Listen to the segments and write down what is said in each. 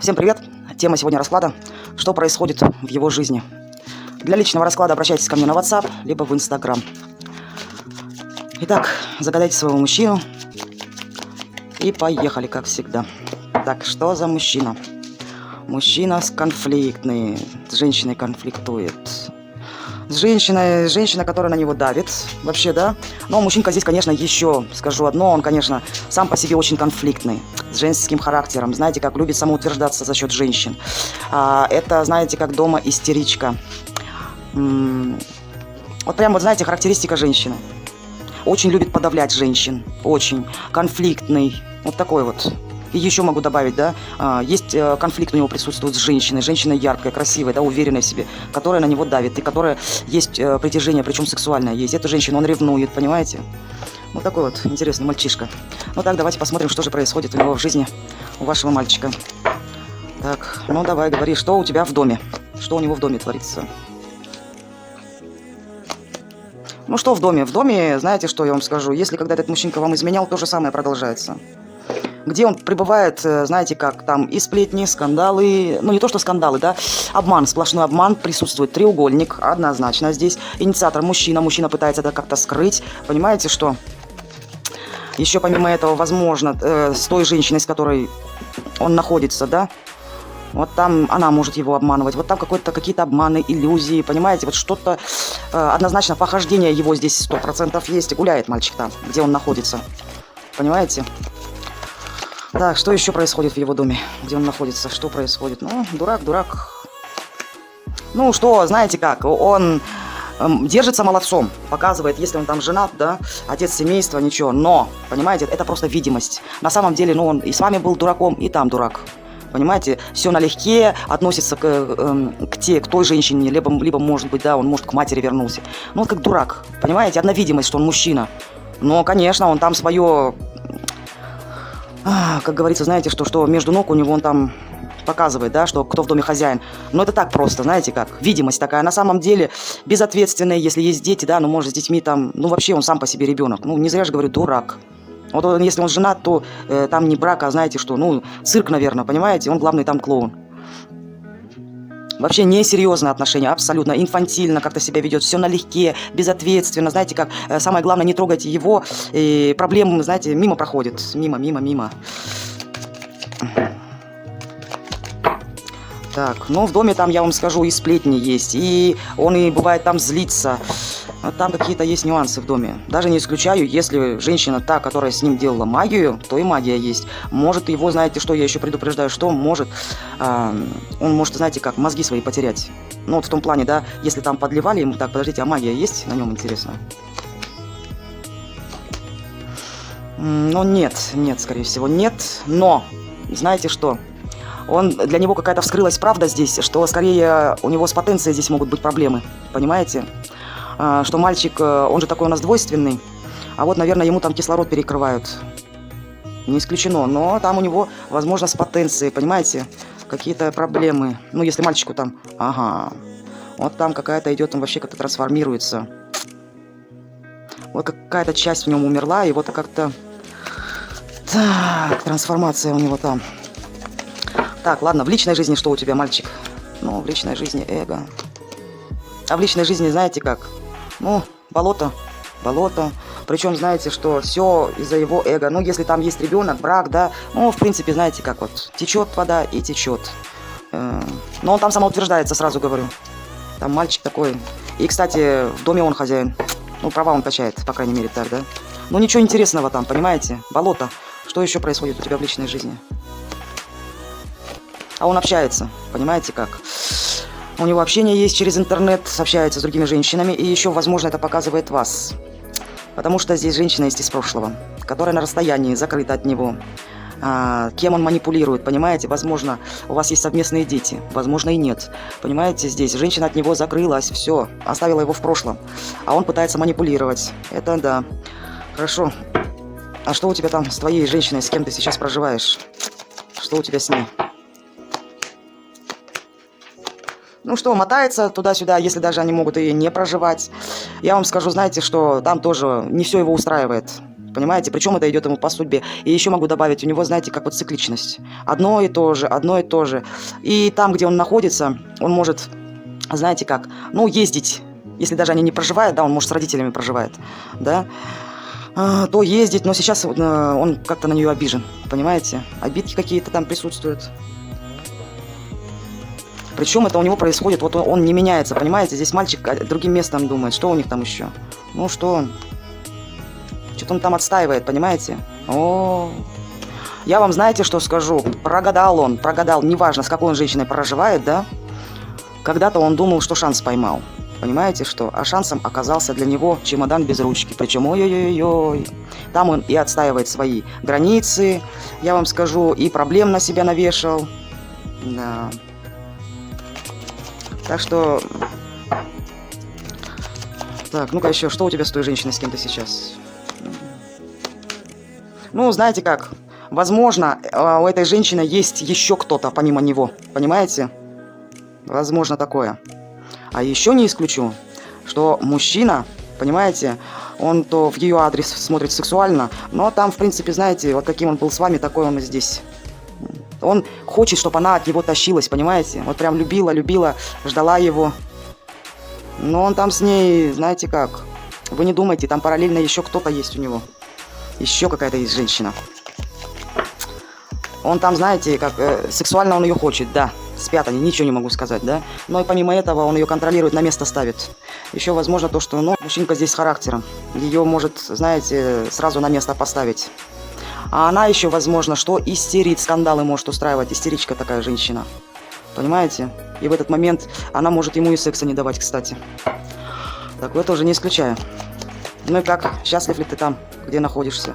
Всем привет! Тема сегодня расклада: что происходит в его жизни. Для личного расклада обращайтесь ко мне на WhatsApp, либо в Instagram. Итак, загадайте своего мужчину. И поехали, как всегда. Так, что за мужчина? Мужчина конфликтный, с женщиной конфликтует. Женщина, которая на него давит, вообще, да. Но мужчинка здесь, конечно, еще скажу одно, он, конечно, сам по себе очень конфликтный, с женским характером, знаете, как любит самоутверждаться за счет женщин. Это, знаете, как дома истеричка. Вот прям, вот знаете, характеристика женщины. Очень любит подавлять женщин, очень конфликтный, вот такой вот. И еще могу добавить, да, есть конфликт у него присутствует с женщиной. Женщина яркая, красивая, да, уверенная в себе, которая на него давит, и которая есть притяжение, причем сексуальное есть. Эту женщину он ревнует, понимаете? Вот такой вот интересный мальчишка. Ну так, давайте посмотрим, что же происходит у него в жизни, у вашего мальчика. Так, ну давай, говори, что у тебя в доме? Что у него в доме творится? Ну что в доме? В доме, знаете, что я вам скажу? Если когда этот мужчинка вам изменял, то же самое продолжается. Где он пребывает, знаете, как там и сплетни, скандалы, ну не то что скандалы, да, обман, сплошной обман присутствует, треугольник, однозначно здесь. Инициатор мужчина пытается это как-то скрыть, понимаете, что? Еще помимо этого, возможно, с той женщиной, с которой он находится, да, вот там она может его обманывать, вот там какие-то обманы, иллюзии, понимаете, вот что-то, однозначно похождение его здесь 100% есть, и гуляет мальчик там, где он находится, понимаете? Так, что еще происходит в его доме, где он находится, что происходит? Ну, дурак. Ну, что, знаете как, он держится молодцом, показывает, если он там женат, да, отец семейства, ничего, но, понимаете, это просто видимость. На самом деле, ну, он и с вами был дураком, и там дурак. Понимаете, все налегке, относится к той женщине, либо, может быть, да, он, может, к матери вернулся. Ну, он как дурак, понимаете, одна видимость, что он мужчина. Но, конечно, он там свое... как говорится, знаете, что между ног у него он там показывает, да, что кто в доме хозяин. Но это так просто, знаете как, видимость такая. На самом деле безответственный, если есть дети, да, ну, может, с детьми там, ну, вообще он сам по себе ребенок. Ну, не зря же говорю, дурак. Вот он, если он женат, то там не брак, а знаете что, ну, цирк, наверное, понимаете, он главный там клоун. Вообще несерьезное отношение, абсолютно инфантильно как-то себя ведет, все налегке, безответственно, знаете как, самое главное, не трогайте его, и проблемы, знаете, мимо проходят, мимо. Так, ну в доме там, я вам скажу, и сплетни есть, и он и бывает там злится, там какие-то есть нюансы в доме. Даже не исключаю, если женщина та, которая с ним делала магию, то и магия есть. Может его, знаете что, я еще предупреждаю, что может, он может, знаете как, мозги свои потерять. Ну вот в том плане, да, если там подливали ему, так, подождите, а магия есть на нем, интересно? Ну нет, скорее всего, нет, но, знаете что? Для него какая-то вскрылась правда здесь, что скорее у него с потенцией здесь могут быть проблемы, понимаете? Что мальчик, он же такой у нас двойственный, а вот, наверное, ему там кислород перекрывают. Не исключено, но там у него, возможно, с потенцией, понимаете? Какие-то проблемы. Ну, если мальчику там, ага, вот там какая-то идет, он вообще как-то трансформируется. Вот какая-то часть в нем умерла, и вот как-то... Так, трансформация у него там. Так, ладно, в личной жизни что у тебя, мальчик? Ну, в личной жизни эго. А в личной жизни, знаете как? Ну, болото. Причем, знаете, что все из-за его эго. Ну, если там есть ребенок, брак, да, ну, в принципе, знаете как, вот, течет вода и течет. Но он там самоутверждается, сразу говорю. Там мальчик такой. И, кстати, в доме он хозяин. Ну, права он качает, по крайней мере, так, да? Ну, ничего интересного там, понимаете? Болото. Что еще происходит у тебя в личной жизни? А он общается, понимаете как? У него общение есть через интернет, общается с другими женщинами, и еще, возможно, это показывает вас. Потому что здесь женщина есть из прошлого, которая на расстоянии, закрыта от него. Кем он манипулирует, понимаете? Возможно, у вас есть совместные дети, возможно, и нет. Понимаете, здесь женщина от него закрылась, все, оставила его в прошлом. А он пытается манипулировать. Это да. Хорошо. А что у тебя там с твоей женщиной, с кем ты сейчас проживаешь? Что у тебя с ней? Ну что, мотается туда-сюда, если даже они могут и не проживать. Я вам скажу, знаете, что там тоже не все его устраивает. Понимаете? Причем это идет ему по судьбе. И еще могу добавить, у него, знаете, как вот цикличность. Одно и то же, одно и то же. И там, где он находится, он может, знаете как, ну, ездить. Если даже они не проживают, да, он, может, с родителями проживает, да, то ездить. Но сейчас он как-то на нее обижен, понимаете? Обидки какие-то там присутствуют. Причем это у него происходит, вот он не меняется, понимаете? Здесь мальчик другим местом думает, что у них там еще. Ну, что он? Что-то он там отстаивает, понимаете? О, я вам знаете, что скажу? Прогадал он, прогадал, неважно, с какой он женщиной проживает, да? Когда-то он думал, что шанс поймал. Понимаете, что? А шансом оказался для него чемодан без ручки. Причем, ой-ой-ой-ой. Там он и отстаивает свои границы, я вам скажу, и проблем на себя навешал. Да. Так что... Так, ну-ка еще, что у тебя с той женщиной, с кем ты сейчас? Ну, знаете как, возможно, у этой женщины есть еще кто-то помимо него, понимаете? Возможно такое. А еще не исключу, что мужчина, понимаете, он то в ее адрес смотрит сексуально, но там, в принципе, знаете, вот каким он был с вами, такой он и здесь. Он хочет, чтобы она от него тащилась, понимаете? Вот прям любила, любила, ждала его. Но он там с ней, знаете как, вы не думайте, там параллельно еще кто-то есть у него. Еще какая-то есть женщина. Он там, знаете, как сексуально он ее хочет, да. Спят они, ничего не могу сказать, да. Но и помимо этого он ее контролирует, на место ставит. Еще возможно то, что, ну, мужчинка здесь с характером. Ее может, знаете, сразу на место поставить. А она еще, возможно, что истерит, скандалы может устраивать. Истеричка такая женщина. Понимаете? И в этот момент она может ему и секса не давать, кстати. Так, я тоже не исключаю. Ну и как, счастлив ли ты там, где находишься?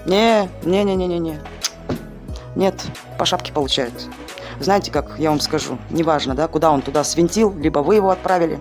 Не. Нет, по шапке получает. Знаете как, я вам скажу, неважно, да, куда он туда свинтил, либо вы его отправили.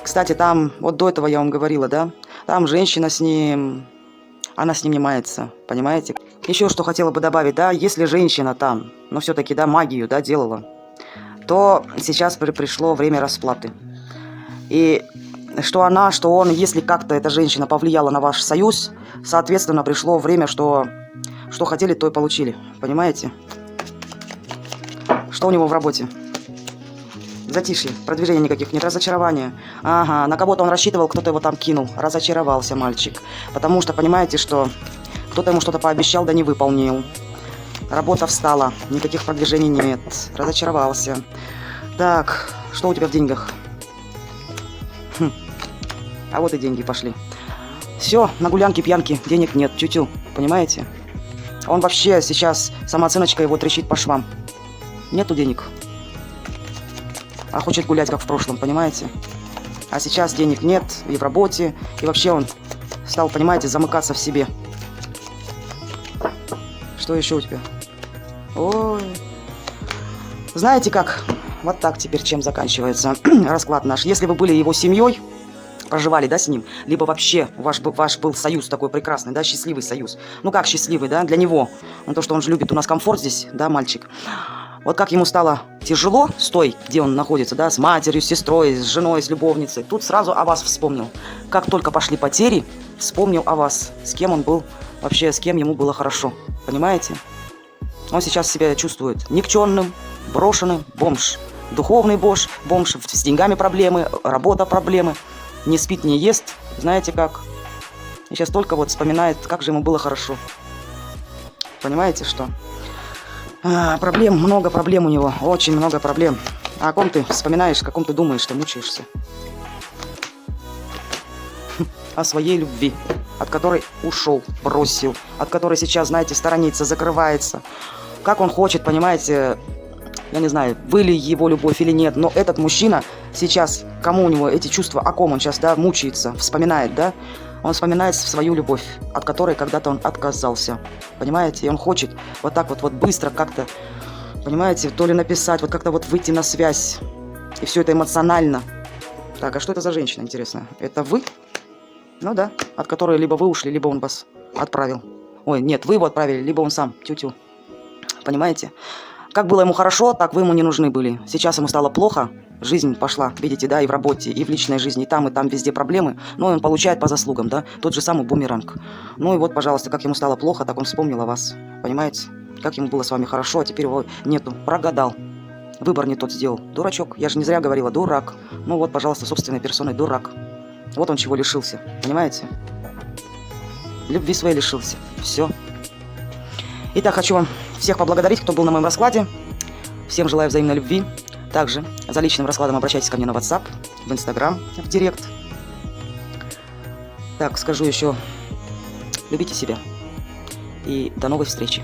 Кстати, там, вот до этого я вам говорила, да, там женщина с ним, она с ним не мается, понимаете? Еще что хотела бы добавить, да, если женщина там, но все-таки, да, магию, да, делала, то сейчас пришло время расплаты. И что она, что он, если как-то эта женщина повлияла на ваш союз, соответственно, пришло время, что хотели, то и получили. Понимаете? Что у него в работе? Затишье, продвижения никаких нет, разочарования. Ага, на кого-то он рассчитывал, кто-то его там кинул. Разочаровался мальчик. Потому что, понимаете, что кто-то ему что-то пообещал, да не выполнил. Работа встала, никаких продвижений нет. Разочаровался. Так, что у тебя в деньгах? А вот и деньги пошли. Все, на гулянки, пьянки, денег нет, тю-тю, понимаете? Он вообще сейчас, самооценочка его трещит по швам. Нету денег. А хочет гулять, как в прошлом, понимаете? А сейчас денег нет, и в работе, и вообще он стал, понимаете, замыкаться в себе. Что еще у тебя? Ой. Знаете как? Вот так теперь чем заканчивается расклад наш. Если вы были его семьей, проживали, да, с ним, либо вообще ваш был союз такой прекрасный, да, счастливый союз. Ну как счастливый, да, для него. Ну то, что он же любит, у нас комфорт здесь, да, мальчик. Вот как ему стало тяжело с той, где он находится, да, с матерью, с сестрой, с женой, с любовницей, тут сразу о вас вспомнил. Как только пошли потери, вспомнил о вас, с кем он был, вообще с кем ему было хорошо, понимаете? Он сейчас себя чувствует никчемным, брошенным, бомж. Духовный бомж, с деньгами проблемы, работа проблемы. Не спит, не ест, знаете как. И сейчас только вот вспоминает, как же ему было хорошо. Понимаете, что? Проблем, много проблем у него, очень много проблем. А о ком ты вспоминаешь, о ком ты думаешь, что мучаешься? О своей любви, от которой ушел, бросил, от которой сейчас, знаете, сторонится, закрывается. Как он хочет, понимаете, я не знаю, были его любовь или нет, но этот мужчина сейчас, кому у него эти чувства, о ком он сейчас, да, мучается, вспоминает, да, он вспоминает свою любовь, от которой когда-то он отказался, понимаете, и он хочет вот так вот быстро как-то, понимаете, то ли написать, вот как-то вот выйти на связь, и все это эмоционально. Так, а что это за женщина, интересно? Это вы? Ну да, от которой либо вы ушли, либо он вас отправил. Ой, нет, вы его отправили, либо он сам, тю-тю, понимаете? Как было ему хорошо, так вы ему не нужны были. Сейчас ему стало плохо, жизнь пошла, видите, да, и в работе, и в личной жизни, и там, везде проблемы. Но он получает по заслугам, да, тот же самый бумеранг. Ну и вот, пожалуйста, как ему стало плохо, так он вспомнил о вас, понимаете? Как ему было с вами хорошо, а теперь его нету, прогадал. Выбор не тот сделал. Дурачок, я же не зря говорила, дурак. Ну вот, пожалуйста, собственной персоной дурак. Вот он чего лишился, понимаете? Любви своей лишился. Все. Итак, хочу вам всех поблагодарить, кто был на моем раскладе. Всем желаю взаимной любви. Также за личным раскладом обращайтесь ко мне на WhatsApp, в Instagram, в Директ. Так, скажу еще, любите себя. И до новой встречи.